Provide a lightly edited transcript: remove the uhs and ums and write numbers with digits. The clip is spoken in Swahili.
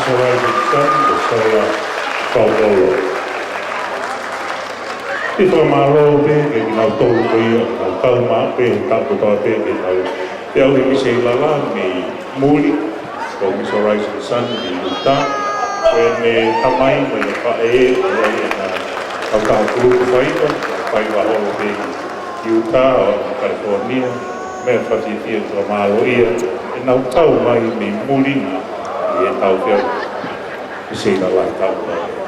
Rising Sun, the solar Paolo. Ti whamaro pe, ke ki nau tolu koia, nau kauma pe, tapu toa pe, ke nau te au i se lala me muli, ko Miss Rising Sun, ni luta, koe me tamai, me le pae, koe na au tau kuruku whaika, whai wahoro pe, Utah o California, me whatitia tua malo ia, e nau tau mai me mulina, i e tau whiau, i se lala tau.